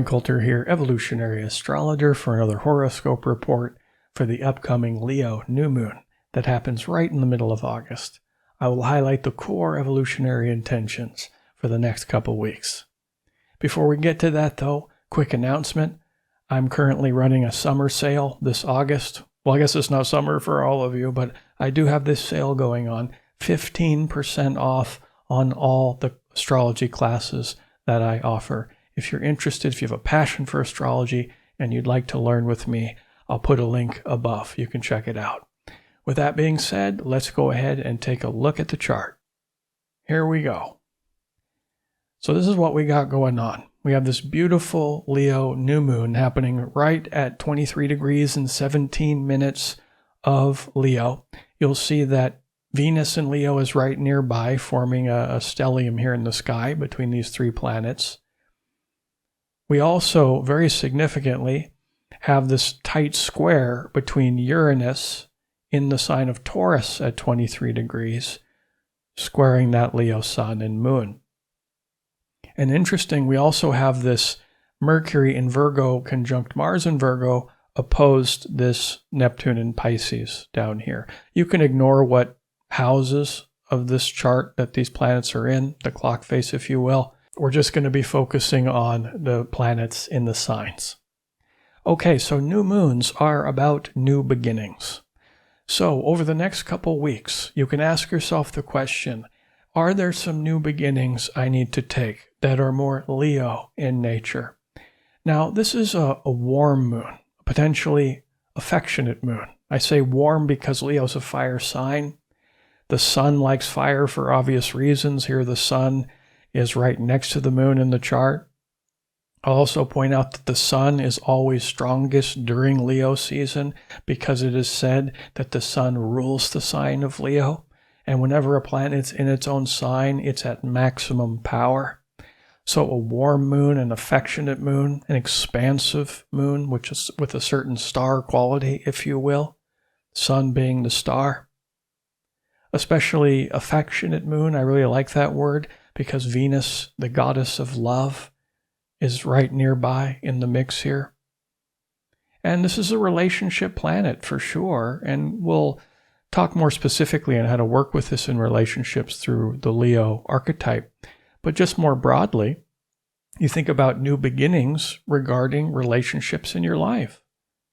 Bryan Colter here, Evolutionary Astrologer, for another horoscope report for the upcoming Leo new moon that happens right in the middle of August. I will highlight the core evolutionary intentions for the next couple weeks. Before we get to that though, quick announcement. I'm currently running a summer sale this August. Well, I guess it's not summer for all of you, but I do have this sale going on. 15% off on all the astrology classes that I offer. If you're interested, if you have a passion for astrology and you'd like to learn with me, I'll put a link above. You can check it out. With that being said, let's go ahead and take a look at the chart. Here we go. So this is what we got going on. We have this beautiful Leo new moon happening right at 23 degrees and 17 minutes of Leo. You'll see that Venus in Leo is right nearby, forming a stellium here in the sky between these three planets. We also, very significantly, have this tight square between Uranus in the sign of Taurus at 23 degrees, squaring that Leo sun and moon. And interesting, we also have this Mercury in Virgo conjunct Mars in Virgo opposed this Neptune in Pisces down here. You can ignore what houses of this chart that these planets are in, the clock face, if you will. We're just going to be focusing on the planets in the signs. Okay, so new moons are about new beginnings. So over the next couple weeks, you can ask yourself the question, are there some new beginnings I need to take that are more Leo in nature? Now, this is a warm moon, a potentially affectionate moon. I say warm because Leo's a fire sign. The sun likes fire for obvious reasons. Here the sun is right next to the moon in the chart. I'll also point out that the sun is always strongest during Leo season because it is said that the sun rules the sign of Leo. And whenever a planet's in its own sign, it's at maximum power. So a warm moon, an affectionate moon, an expansive moon, which is with a certain star quality, if you will, sun being the star. Especially affectionate moon, I really like that word because Venus, the goddess of love, is right nearby in the mix here. And this is a relationship planet for sure, and we'll talk more specifically on how to work with this in relationships through the Leo archetype. But just more broadly, you think about new beginnings regarding relationships in your life.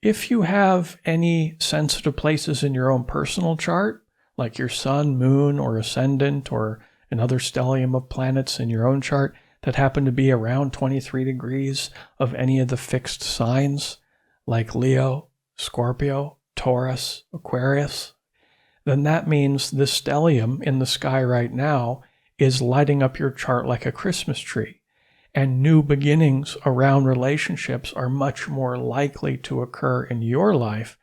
If you have any sensitive places in your own personal chart, like your sun, moon, or ascendant, or another stellium of planets in your own chart that happen to be around 23 degrees of any of the fixed signs, like Leo, Scorpio, Taurus, Aquarius, then that means this stellium in the sky right now is lighting up your chart like a Christmas tree. And new beginnings around relationships are much more likely to occur in your life,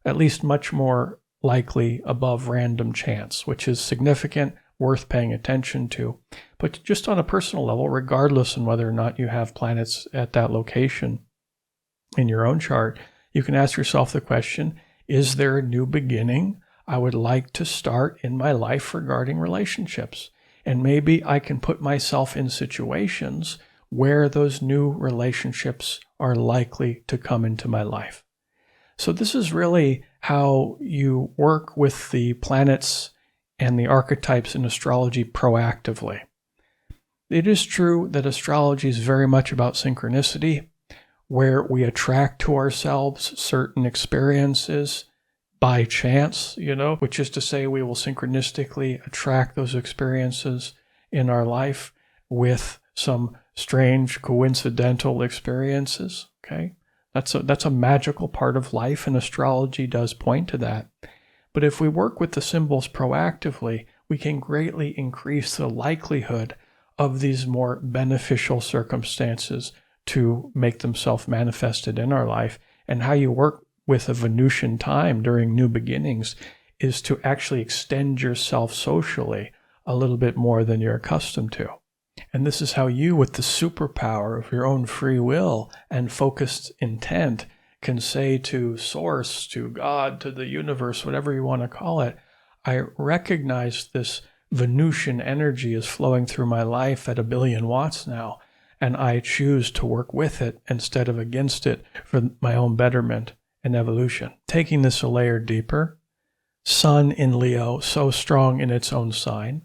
at least much more likely above random chance, which is significant, worth paying attention to. But just on a personal level, regardless of whether or not you have planets at that location in your own chart, you can ask yourself the question, is there a new beginning I would like to start in my life regarding relationships? And maybe I can put myself in situations where those new relationships are likely to come into my life. So this is really how you work with the planets and the archetypes in astrology proactively. It is true that astrology is very much about synchronicity, where we attract to ourselves certain experiences by chance, which is to say we will synchronistically attract those experiences in our life with some strange coincidental experiences, okay? That's a magical part of life, and astrology does point to that. But if we work with the symbols proactively, we can greatly increase the likelihood of these more beneficial circumstances to make themselves manifested in our life. And how you work with a Venusian time during new beginnings is to actually extend yourself socially a little bit more than you're accustomed to. And this is how you, with the superpower of your own free will and focused intent, can say to Source, to God, to the universe, whatever you want to call it, I recognize this Venusian energy is flowing through my life at 1 billion watts now, and I choose to work with it instead of against it for my own betterment and evolution. Taking this a layer deeper, Sun in Leo, so strong in its own sign.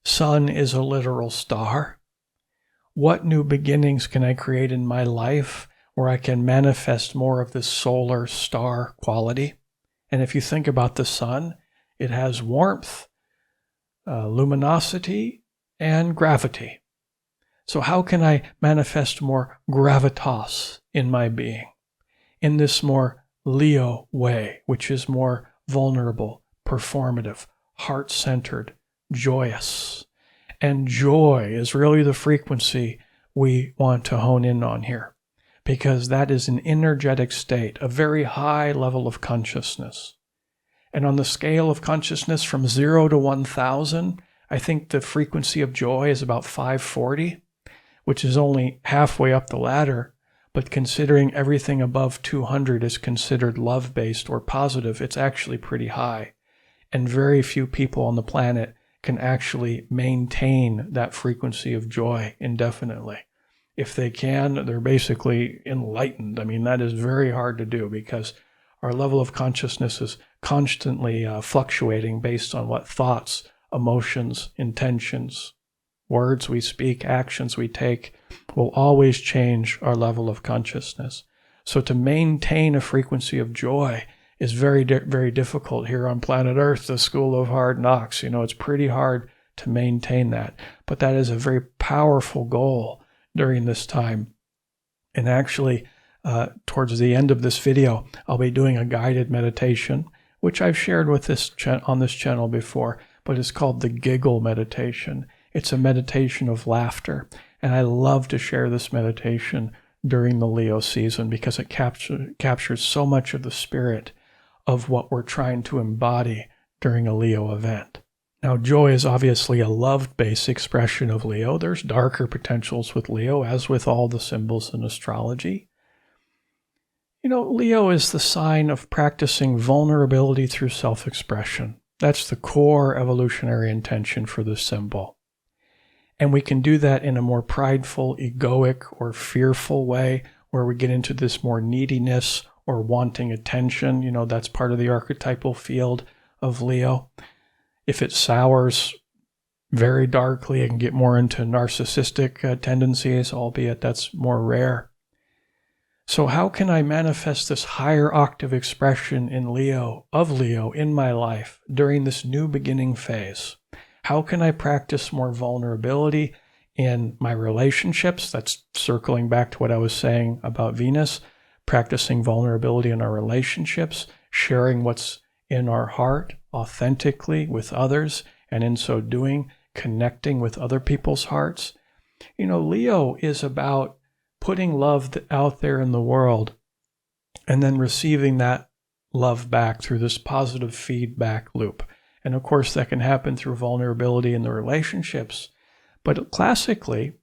Sun is a literal star. What new beginnings can I create in my life where I can manifest more of this solar star quality? And if you think about the sun, it has warmth, luminosity, and gravity. So how can I manifest more gravitas in my being, in this more Leo way, which is more vulnerable, performative, heart-centered, joyous? And joy is really the frequency we want to hone in on here, because that is an energetic state, a very high level of consciousness. And on the scale of consciousness from 0 to 1,000, I think the frequency of joy is about 540, which is only halfway up the ladder. But considering everything above 200 is considered love-based or positive, it's actually pretty high. And very few people on the planet can actually maintain that frequency of joy indefinitely. If they can, they're basically enlightened. I mean, that is very hard to do because our level of consciousness is constantly fluctuating based on what thoughts, emotions, intentions, words we speak, actions we take will always change our level of consciousness. So to maintain a frequency of joy is very, very difficult here on planet Earth, the school of hard knocks. You know, it's pretty hard to maintain that. But that is a very powerful goal during this time. And actually, towards the end of this video, I'll be doing a guided meditation, which I've shared with this on this channel before, but it's called the Giggle Meditation. It's a meditation of laughter. And I love to share this meditation during the Leo season because it captures so much of the spirit of what we're trying to embody during a Leo event. Now, joy is obviously a love-based expression of Leo. There's darker potentials with Leo, as with all the symbols in astrology. You know, Leo is the sign of practicing vulnerability through self-expression. That's the core evolutionary intention for this symbol. And we can do that in a more prideful, egoic, or fearful way, where we get into this more neediness or wanting attention. You know, that's part of the archetypal field of Leo. If it sours very darkly, it can get more into narcissistic tendencies, albeit that's more rare. So how can I manifest this higher octave expression in Leo, of Leo, in my life during this new beginning phase? How can I practice more vulnerability in my relationships? That's circling back to what I was saying about Venus, practicing vulnerability in our relationships, sharing what's in our heart authentically with others, and in so doing, connecting with other people's hearts. You know, Leo is about putting love out there in the world and then receiving that love back through this positive feedback loop. And of course, that can happen through vulnerability in the relationships. But classically,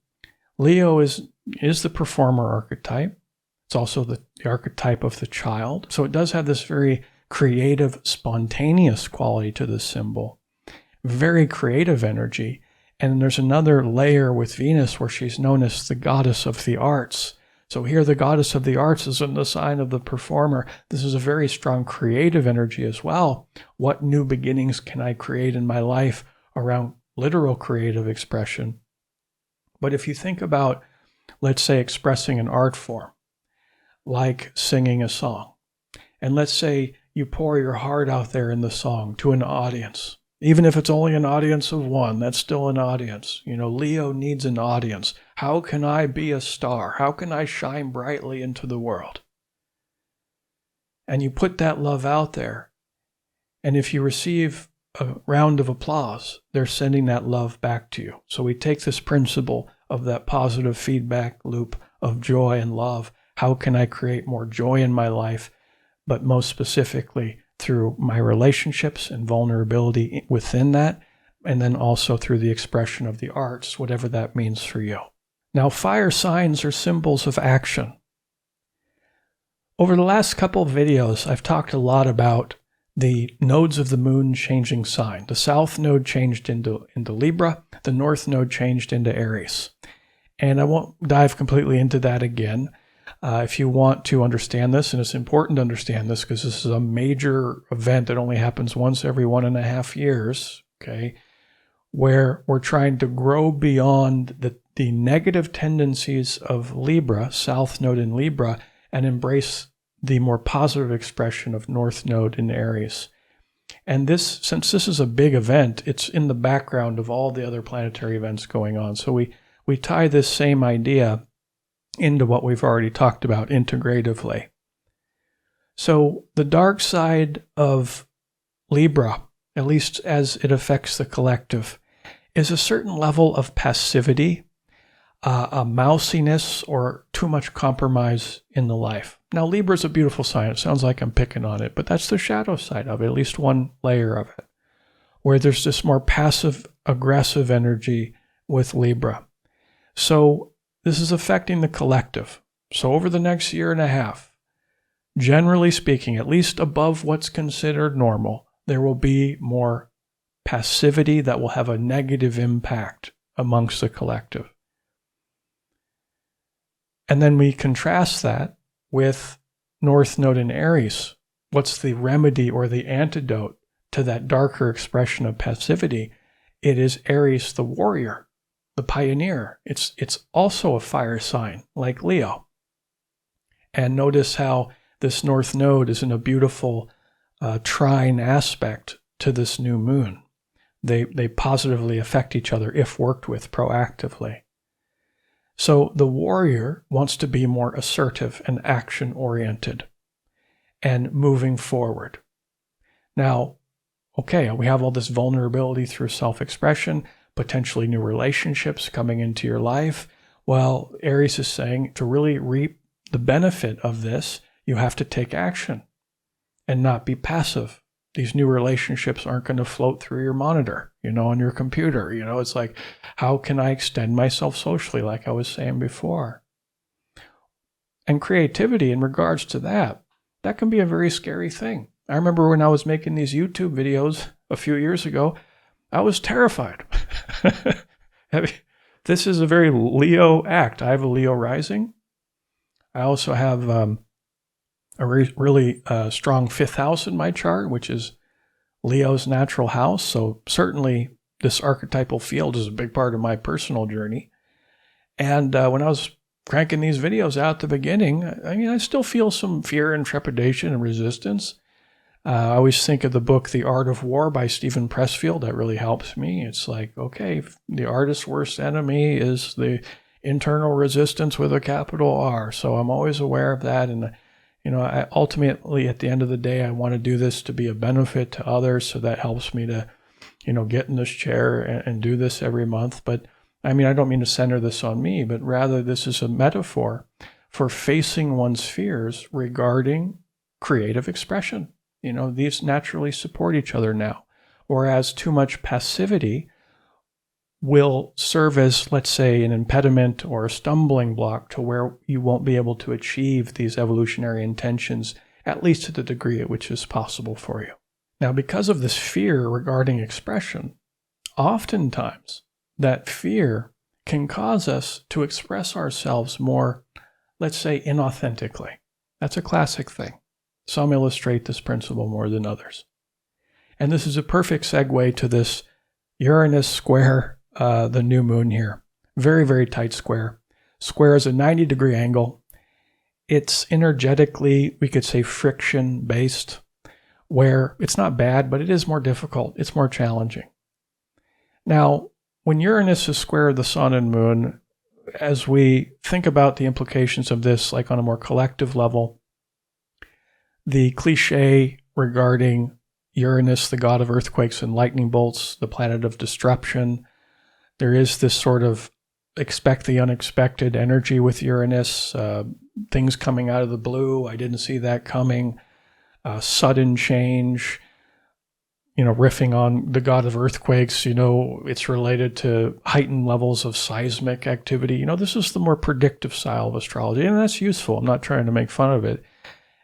Leo is the performer archetype. It's also the archetype of the child. So it does have this very creative, spontaneous quality to this symbol. Very creative energy. And there's another layer with Venus where she's known as the goddess of the arts. So here the goddess of the arts is in the sign of the performer. This is a very strong creative energy as well. What new beginnings can I create in my life around literal creative expression? But if you think about, let's say, expressing an art form, like singing a song, and let's say you pour your heart out there in the song to an audience. Even if it's only an audience of one, that's still an audience. You know, Leo needs an audience. How can I be a star? How can I shine brightly into the world? And you put that love out there. And if you receive a round of applause, they're sending that love back to you. So we take this principle of that positive feedback loop of joy and love. How can I create more joy in my life? But most specifically, through my relationships and vulnerability within that, and then also through the expression of the arts, whatever that means for you. Now, fire signs are symbols of action. Over the last couple of videos, I've talked a lot about the nodes of the moon changing sign. The south node changed into Libra, the north node changed into Aries. And I won't dive completely into that again. If you want to understand this, and it's important to understand this because this is a major event that only happens once every 1.5 years, okay, where we're trying to grow beyond the negative tendencies of Libra, South Node in Libra, and embrace the more positive expression of North Node in Aries. And this, since this is a big event, it's in the background of all the other planetary events going on. So we tie this same idea into what we've already talked about integratively. So the dark side of Libra, at least as it affects the collective, is a certain level of passivity, a mousiness, or too much compromise in the life. Now, Libra is a beautiful sign. It sounds like I'm picking on it, but that's the shadow side of it, at least one layer of it, where there's this more passive, aggressive energy with Libra. So this is affecting the collective. So over the next 1.5 years, generally speaking, at least above what's considered normal, there will be more passivity that will have a negative impact amongst the collective. And then we contrast that with North Node in Aries. What's the remedy or the antidote to that darker expression of passivity? It is Aries, the warrior, the pioneer. It's also a fire sign like Leo. And notice how this North Node is in a beautiful trine aspect to this new moon. They positively affect each other if worked with proactively. So the warrior wants to be more assertive and action-oriented and moving forward. Now, okay, we have all this vulnerability through self-expression, potentially new relationships coming into your life. Well, Aries is saying to really reap the benefit of this, you have to take action and not be passive. These new relationships aren't going to float through your monitor, on your computer. It's like, how can I extend myself socially, like I was saying before? And creativity in regards to that can be a very scary thing. I remember when I was making these YouTube videos a few years ago, I was terrified. This is a very Leo act. I have a Leo rising. I also have a really strong 5th house in my chart, which is Leo's natural house. So certainly this archetypal field is a big part of my personal journey. And when I was cranking these videos out at the beginning, I still feel some fear and trepidation and resistance. I always think of the book, The Art of War by Stephen Pressfield. That really helps me. It's like, okay, the artist's worst enemy is the internal resistance with a capital R. So I'm always aware of that. And I ultimately, at the end of the day, I want to do this to be a benefit to others. So that helps me to, get in this chair and do this every month. But I don't mean to center this on me, but rather this is a metaphor for facing one's fears regarding creative expression. These naturally support each other now. Whereas too much passivity will serve as, let's say, an impediment or a stumbling block to where you won't be able to achieve these evolutionary intentions, at least to the degree at which is possible for you. Now, because of this fear regarding expression, oftentimes that fear can cause us to express ourselves more, let's say, inauthentically. That's a classic thing. Some illustrate this principle more than others. And this is a perfect segue to this Uranus square the new moon here. Very, very tight square. Square is a 90-degree angle. It's energetically, we could say, friction-based, where it's not bad, but it is more difficult. It's more challenging. Now, when Uranus is square the sun and moon, as we think about the implications of this, like on a more collective level, the cliche regarding Uranus, the god of earthquakes and lightning bolts, the planet of disruption, there is this sort of expect the unexpected energy with Uranus, things coming out of the blue. I didn't see that coming. Sudden change, riffing on the god of earthquakes, it's related to heightened levels of seismic activity. This is the more predictive style of astrology, and that's useful. I'm not trying to make fun of it.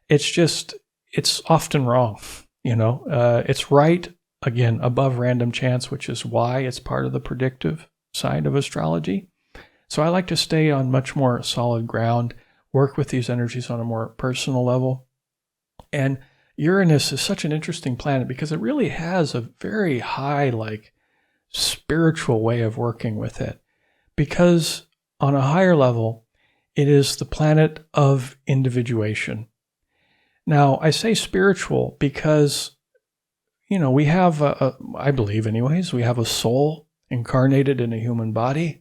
It's just, it's often wrong. It's right, again, above random chance, which is why it's part of the predictive side of astrology. So I like to stay on much more solid ground, work with these energies on a more personal level. And Uranus is such an interesting planet because it really has a very high, spiritual way of working with it. Because on a higher level, it is the planet of individuation. Now, I say spiritual because, we have, I believe anyways, we have a soul incarnated in a human body.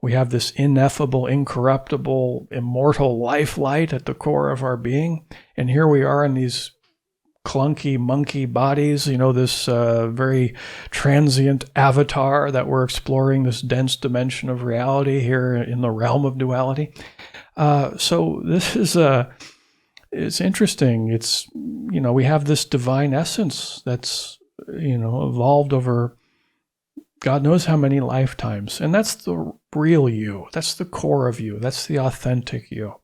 We have this ineffable, incorruptible, immortal life light at the core of our being. And here we are in these clunky monkey bodies, this very transient avatar that we're exploring this dense dimension of reality here in the realm of duality. So this is it's interesting. It's, we have this divine essence that's, evolved over God knows how many lifetimes. And that's the real you. That's the core of you. That's the authentic you.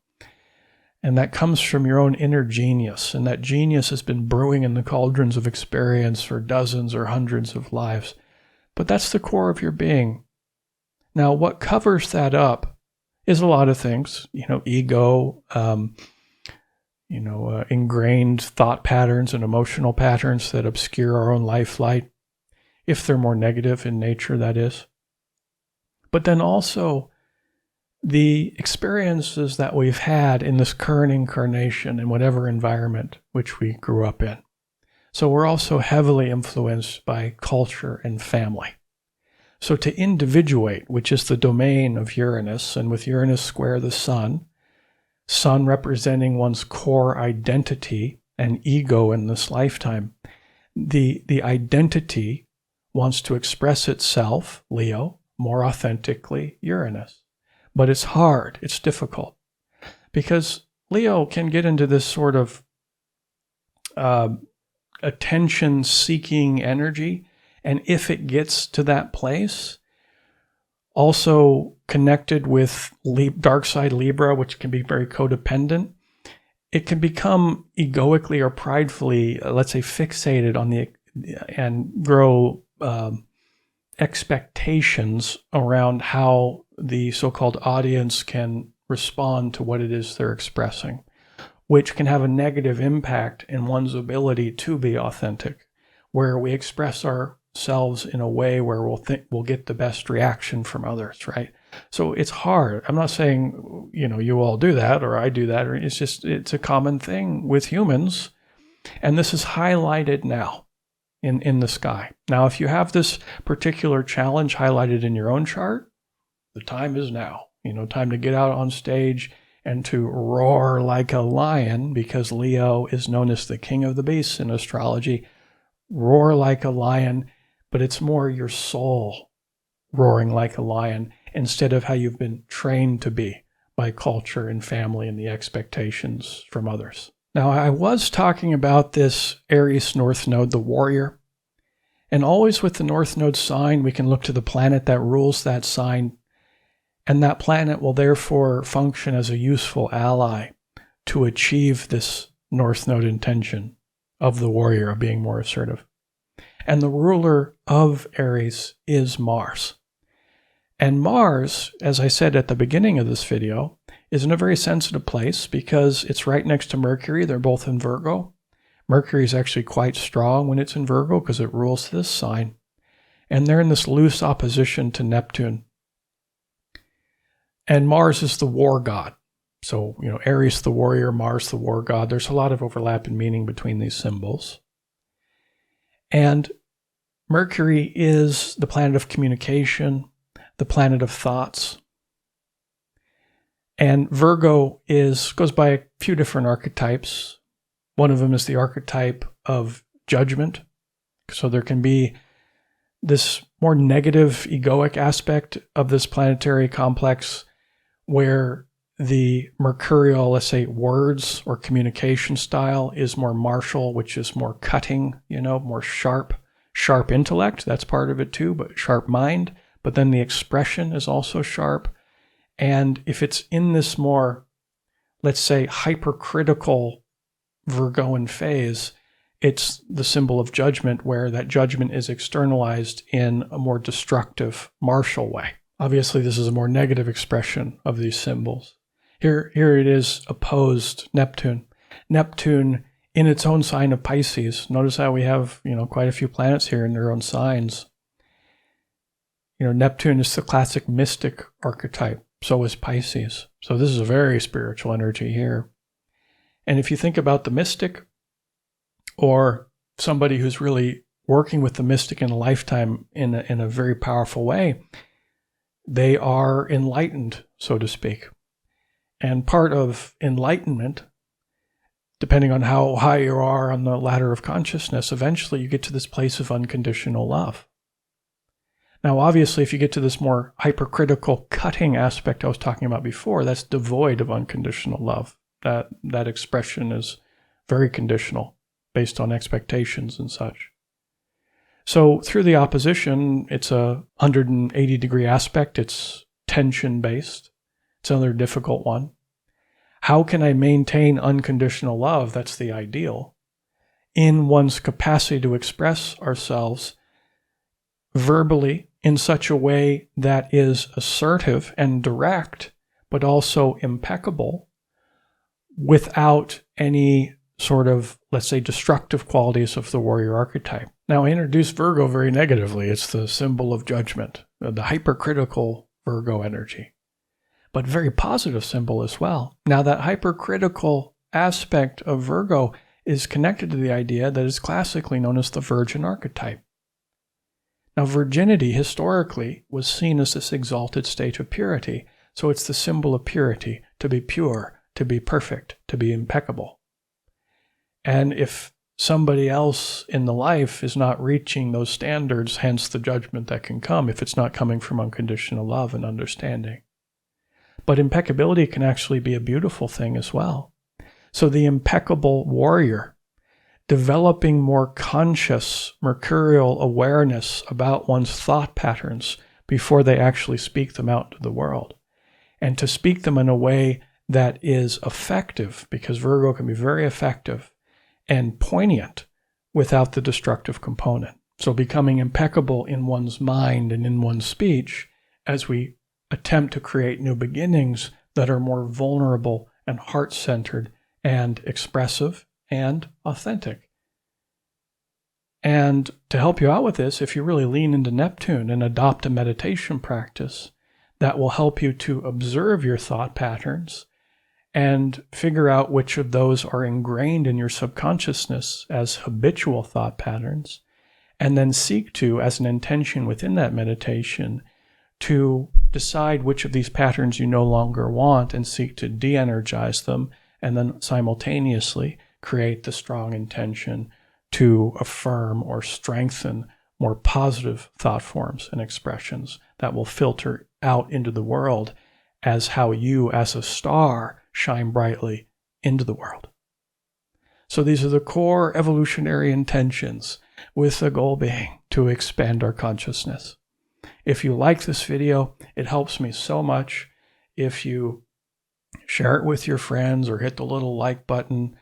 And that comes from your own inner genius. And that genius has been brewing in the cauldrons of experience for dozens or hundreds of lives. But that's the core of your being. Now, what covers that up is a lot of things. Ego, ingrained thought patterns and emotional patterns that obscure our own life light, if they're more negative in nature, that is. But then also the experiences that we've had in this current incarnation in whatever environment which we grew up in. So we're also heavily influenced by culture and family. So to individuate, which is the domain of Uranus, and with Uranus square the sun representing one's core identity and ego in this lifetime, the identity wants to express itself, Leo, more authentically, Uranus. But it's hard, it's difficult, because Leo can get into this sort of attention-seeking energy, and if it gets to that place, also connected with dark side Libra, which can be very codependent, it can become egoically or pridefully, let's say, fixated on and grow expectations around how the so-called audience can respond to what it is they're expressing, which can have a negative impact in one's ability to be authentic, where we express ourselves in a way where we'll get the best reaction from others, right? So it's hard. I'm not saying, you all do that or I do that, or it's a common thing with humans. And this is highlighted now in the sky. Now, if you have this particular challenge highlighted in your own chart, the time is now. Time to get out on stage and to roar like a lion, because Leo is known as the king of the beasts in astrology. Roar like a lion, but it's more your soul roaring like a lion instead of how you've been trained to be by culture and family and the expectations from others. Now, I was talking about this Aries North Node, the warrior. And always with the North Node sign, we can look to the planet that rules that sign. And that planet will therefore function as a useful ally to achieve this North Node intention of the warrior, of being more assertive. And the ruler of Aries is Mars. And Mars, as I said at the beginning of this video, is in a very sensitive place because it's right next to Mercury. They're both in Virgo. Mercury is actually quite strong when it's in Virgo because it rules this sign. And they're in this loose opposition to Neptune. And Mars is the war god. So, Aries the warrior, Mars the war god. There's a lot of overlap in meaning between these symbols. And Mercury is the planet of communication, the planet of thoughts. And Virgo goes by a few different archetypes. One of them is the archetype of judgment. So there can be this more negative egoic aspect of this planetary complex where the mercurial, let's say, words or communication style is more martial, which is more cutting, more sharp intellect. That's part of it too, but sharp mind. But then the expression is also sharp. And if it's in this more, let's say, hypercritical Virgoan phase, it's the symbol of judgment, where that judgment is externalized in a more destructive, martial way. Obviously, this is a more negative expression of these symbols. Here it is opposed Neptune. Neptune in its own sign of Pisces. Notice how we have, quite a few planets here in their own signs. Neptune is the classic mystic archetype. So is Pisces. So this is a very spiritual energy here. And if you think about the mystic, or somebody who's really working with the mystic in a lifetime in a very powerful way, they are enlightened, so to speak. And part of enlightenment, depending on how high you are on the ladder of consciousness, eventually you get to this place of unconditional love. Now, obviously, if you get to this more hypercritical, cutting aspect I was talking about before, that's devoid of unconditional love. That expression is very conditional, based on expectations and such. So through the opposition, it's a 180-degree aspect. It's tension-based. It's another difficult one. How can I maintain unconditional love? That's the ideal. In one's capacity to express ourselves verbally in such a way that is assertive and direct, but also impeccable, without any sort of, let's say, destructive qualities of the warrior archetype. Now, I introduced Virgo very negatively. It's the symbol of judgment, the hypercritical Virgo energy, but very positive symbol as well. Now, that hypercritical aspect of Virgo is connected to the idea that is classically known as the virgin archetype. Now, virginity historically was seen as this exalted state of purity. So it's the symbol of purity, to be pure, to be perfect, to be impeccable. And if somebody else in the life is not reaching those standards, hence the judgment that can come if it's not coming from unconditional love and understanding. But impeccability can actually be a beautiful thing as well. So the impeccable warrior, developing more conscious mercurial awareness about one's thought patterns before they actually speak them out to the world. And to speak them in a way that is effective, because Virgo can be very effective and poignant without the destructive component. So becoming impeccable in one's mind and in one's speech as we attempt to create new beginnings that are more vulnerable and heart-centered and expressive and authentic. And to help you out with this, if you really lean into Neptune and adopt a meditation practice, that will help you to observe your thought patterns and figure out which of those are ingrained in your subconsciousness as habitual thought patterns, and then seek to, as an intention within that meditation, to decide which of these patterns you no longer want and seek to de-energize them, and then simultaneously create the strong intention to affirm or strengthen more positive thought forms and expressions that will filter out into the world as how you, as a star, shine brightly into the world. So these are the core evolutionary intentions, with the goal being to expand our consciousness. If you like this video, it helps me so much if you share it with your friends or hit the little like button,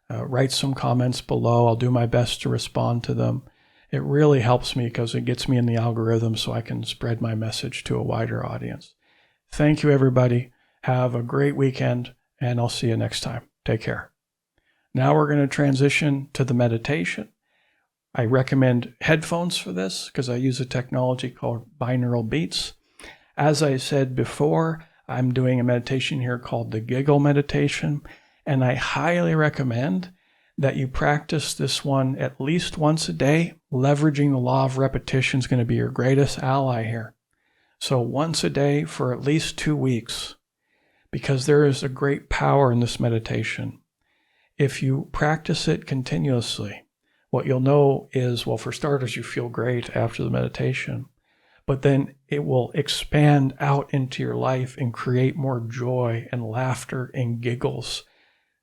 write some comments below. I'll do my best to respond to them. It really helps me because it gets me in the algorithm so I can spread my message to a wider audience. Thank you, everybody. Have a great weekend, and I'll see you next time. Take care. Now we're going to transition to the meditation. I recommend headphones for this because I use a technology called binaural beats. As I said before, I'm doing a meditation here called the Giggle Meditation, and I highly recommend that you practice this one at least once a day. Leveraging the law of repetition is going to be your greatest ally here. So once a day for at least 2 weeks, because there is a great power in this meditation. If you practice it continuously, what you'll know is, well, for starters, you feel great after the meditation, but then it will expand out into your life and create more joy and laughter and giggles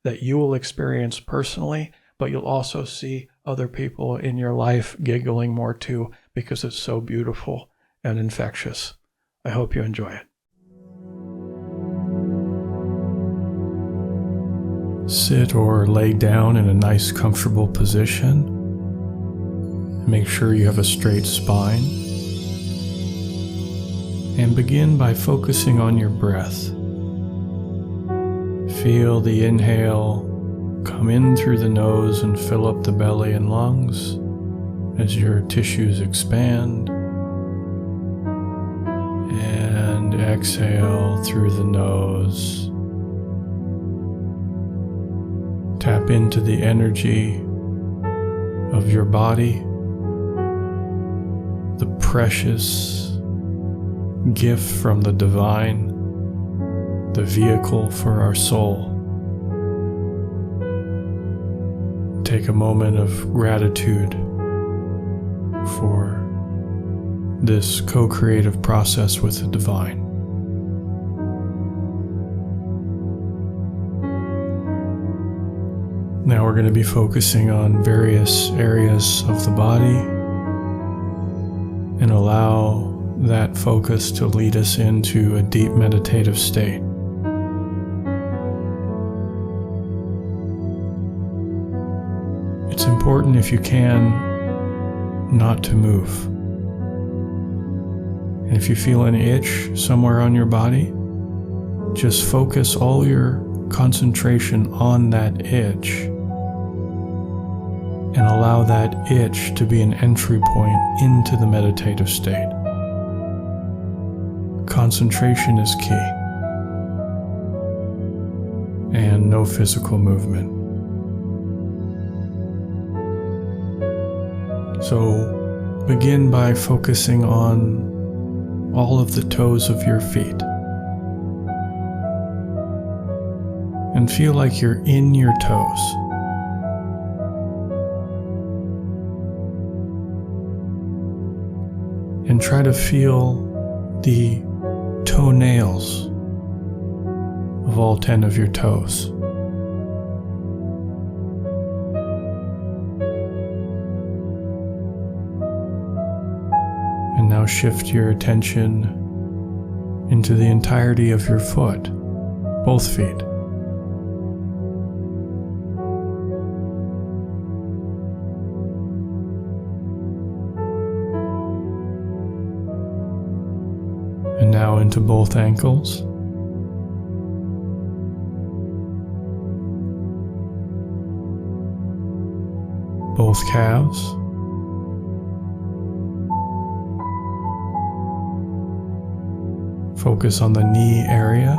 that you will experience personally, but you'll also see other people in your life giggling more too, because it's so beautiful and infectious. I hope you enjoy it. Sit or lay down in a nice, comfortable position. Make sure you have a straight spine. And begin by focusing on your breath. Feel the inhale come in through the nose and fill up the belly and lungs as your tissues expand. And exhale through the nose. Tap into the energy of your body, the precious gift from the divine, the vehicle for our soul. Take a moment of gratitude for this co-creative process with the divine. Now we're going to be focusing on various areas of the body and allow that focus to lead us into a deep meditative state. It's important, if you can, not to move. And if you feel an itch somewhere on your body, just focus all your concentration on that itch and allow that itch to be an entry point into the meditative state. Concentration is key, and no physical movement. So begin by focusing on all of the toes of your feet. And feel like you're in your toes. And try to feel the toenails of all 10 of your toes. And now shift your attention into the entirety of your foot, both feet. And now into both ankles. Both calves. Focus on the knee area.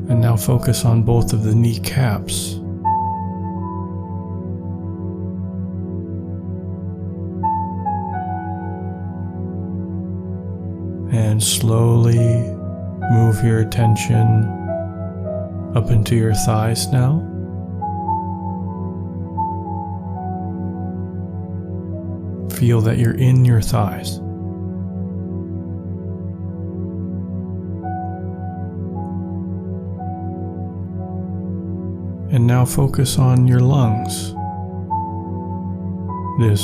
And now focus on both of the kneecaps. And slowly move your attention up into your thighs now. Feel that you're in your thighs. And now focus on your lungs. This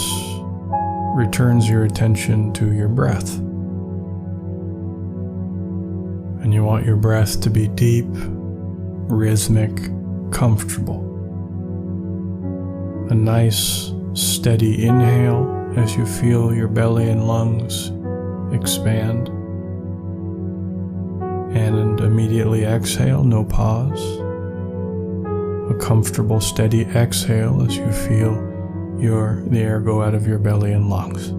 returns your attention to your breath. And you want your breath to be deep, rhythmic, comfortable. A nice, steady inhale as you feel your belly and lungs expand. And immediately exhale, no pause. A comfortable, steady exhale as you feel the air go out of your belly and lungs.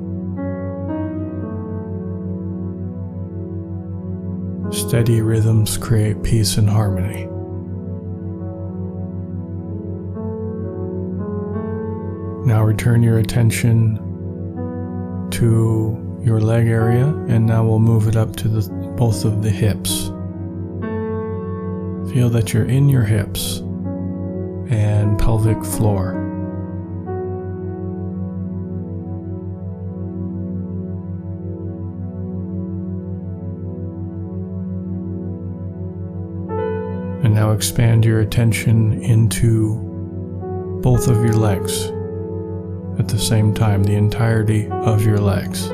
Steady rhythms create peace and harmony. Now return your attention to your leg area, and now we'll move it up to both of the hips. Feel that you're in your hips and pelvic floor. And now expand your attention into both of your legs at the same time, the entirety of your legs.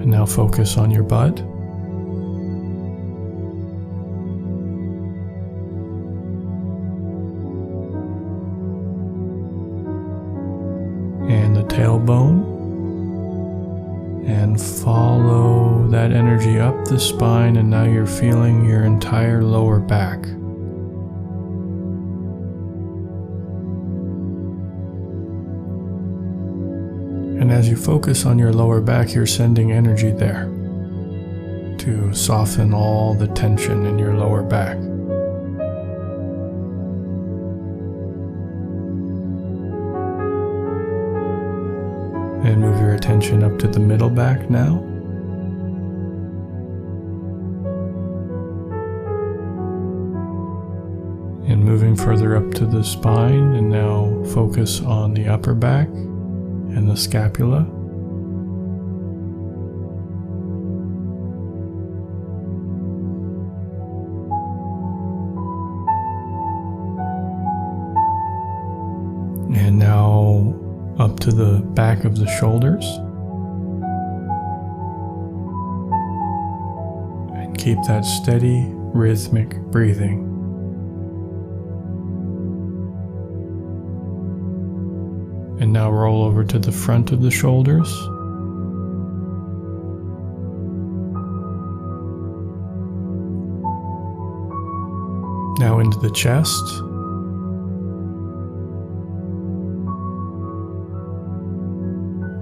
And now focus on your butt. And the tailbone. And follow that energy up the spine, and now you're feeling your entire lower back. And as you focus on your lower back, you're sending energy there to soften all the tension in your lower back. And move your attention up to the middle back now. And moving further up to the spine, and now focus on the upper back and the scapula. And now up to the back of the shoulders. And keep that steady, rhythmic breathing. And now roll over to the front of the shoulders. Now into the chest.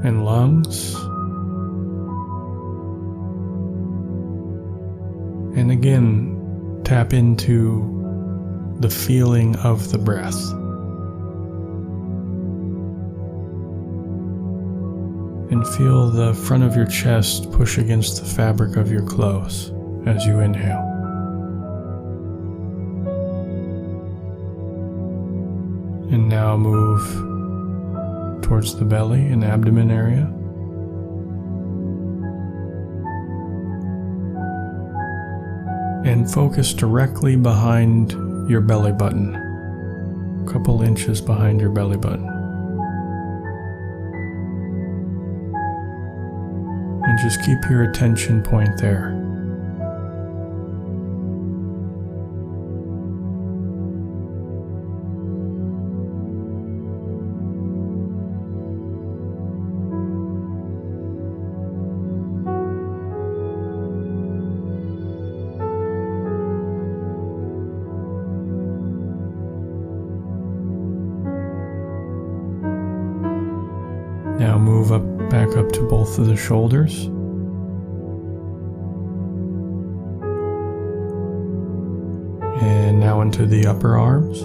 And lungs. And again, tap into the feeling of the breath. And feel the front of your chest push against the fabric of your clothes as you inhale. And now move towards the belly and abdomen area. And focus directly behind your belly button, a couple inches behind your belly button. And just keep your attention point there. Now move back up to both of the shoulders. And now into the upper arms.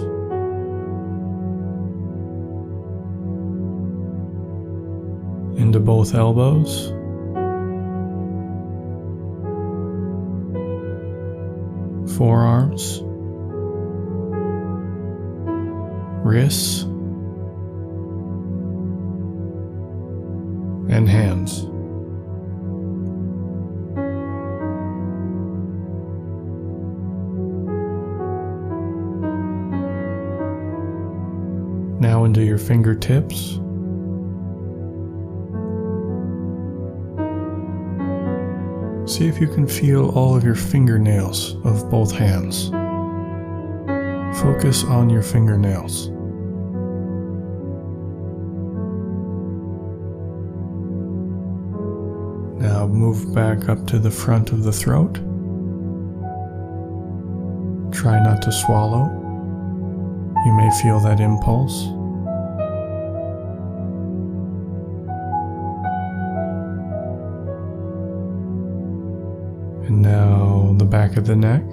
Into both elbows. Forearms. Wrists. And hands. Now into your fingertips. See if you can feel all of your fingernails of both hands. Focus on your fingernails. Now move back up to the front of the throat. Try not to swallow. You may feel that impulse. And now the back of the neck.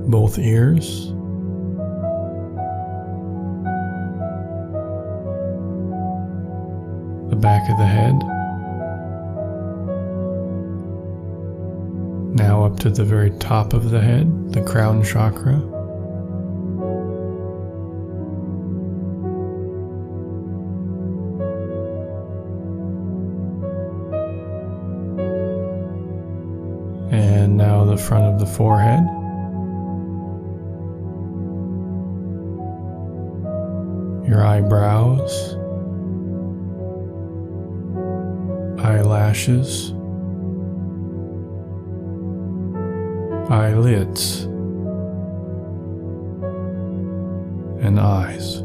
Both ears. The back of the head. Now up to the very top of the head, the crown chakra. And now the front of the forehead. your eyebrows, eyelashes, eyelids, and eyes.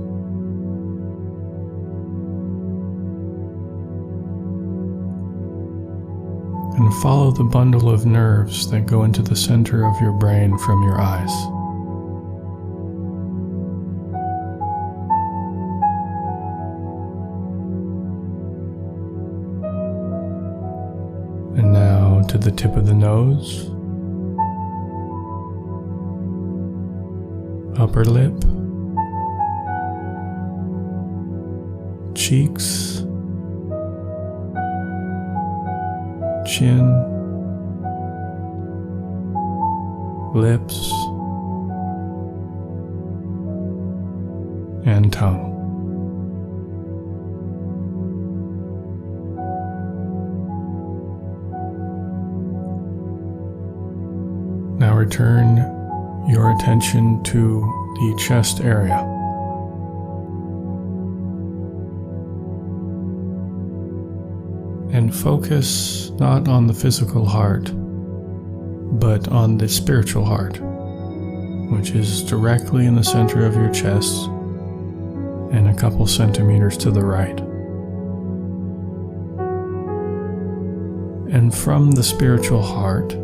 And follow the bundle of nerves that go into the center of your brain from your eyes. And now to the tip of the nose, upper lip, cheeks, chin, lips, and tongue. Now return your attention to the chest area. And focus not on the physical heart, but on the spiritual heart, which is directly in the center of your chest and a couple centimeters to the right. And from the spiritual heart,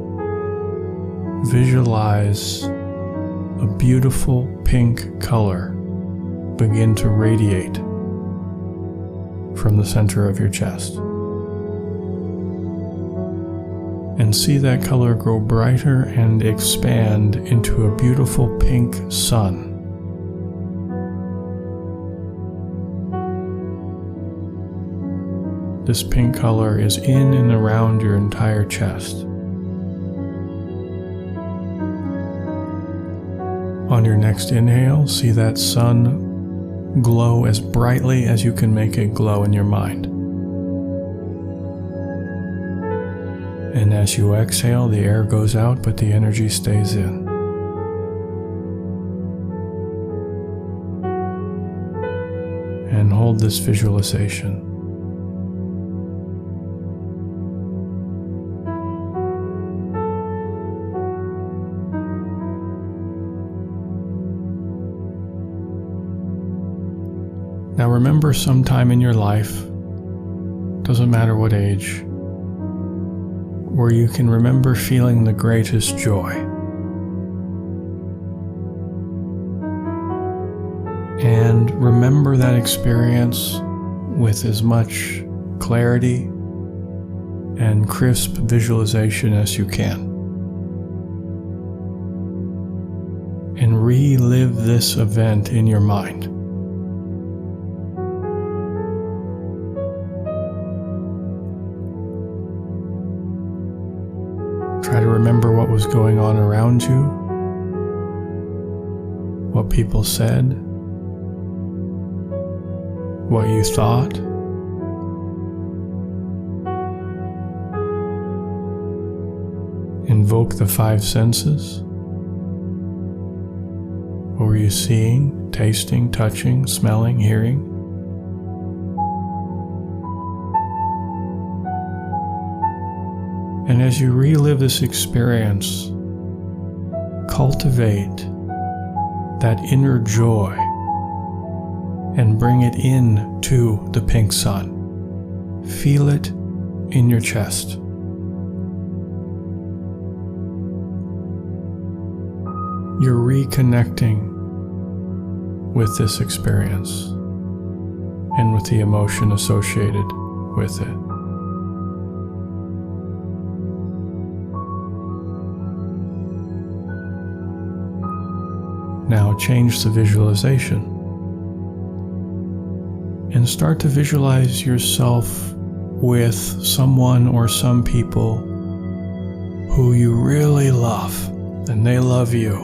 visualize a beautiful pink color begin to radiate from the center of your chest. And see that color grow brighter and expand into a beautiful pink sun. This pink color is in and around your entire chest. On your next inhale, see that sun glow as brightly as you can make it glow in your mind. And as you exhale, the air goes out, but the energy stays in. And hold this visualization. Now remember sometime in your life, doesn't matter what age, where you can remember feeling the greatest joy. And remember that experience with as much clarity and crisp visualization as you can. And relive this event in your mind. Try to remember what was going on around you, what people said, what you thought. Invoke the five senses. What were you seeing, tasting, touching, smelling, hearing? And as you relive this experience, cultivate that inner joy and bring it into the pink sun. Feel it in your chest. You're reconnecting with this experience and with the emotion associated with it. Now change the visualization and start to visualize yourself with someone or some people who you really love and they love you.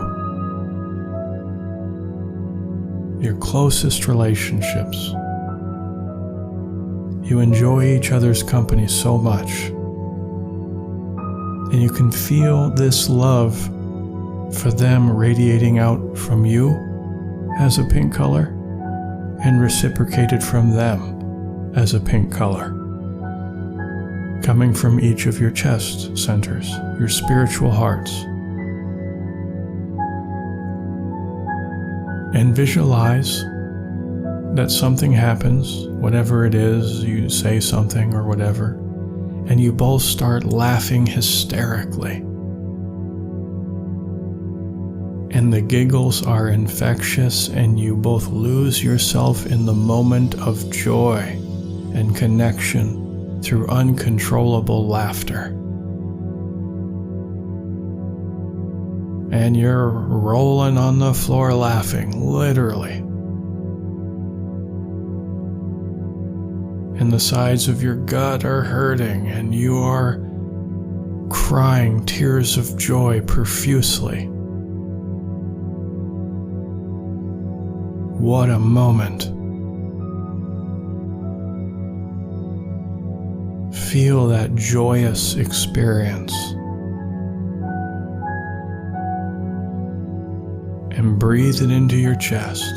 Your closest relationships. You enjoy each other's company so much. And you can feel this love for them radiating out from you as a pink color and reciprocated from them as a pink color, coming from each of your chest centers, your spiritual hearts. And visualize that something happens, whatever it is, you say something or whatever, and you both start laughing hysterically. And the giggles are infectious, and you both lose yourself in the moment of joy and connection through uncontrollable laughter. And you're rolling on the floor laughing, literally. And the sides of your gut are hurting, and you are crying tears of joy profusely. What a moment. Feel that joyous experience. And breathe it into your chest.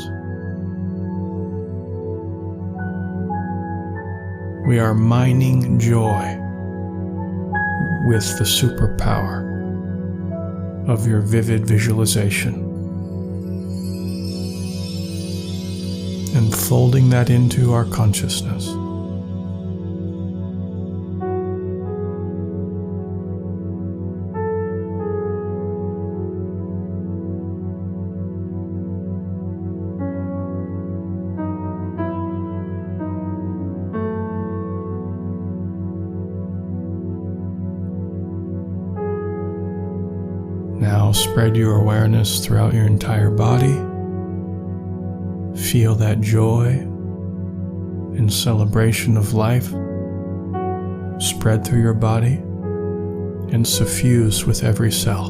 We are mining joy with the superpower of your vivid visualization, and folding that into our consciousness. Now spread your awareness throughout your entire body. Feel that joy and celebration of life spread through your body and suffuse with every cell.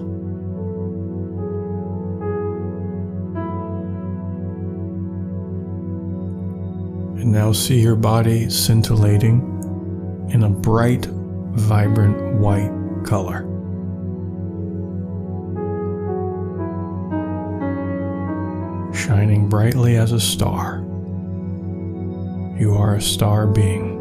And now see your body scintillating in a bright, vibrant white color. Shining brightly as a star. You are a star being.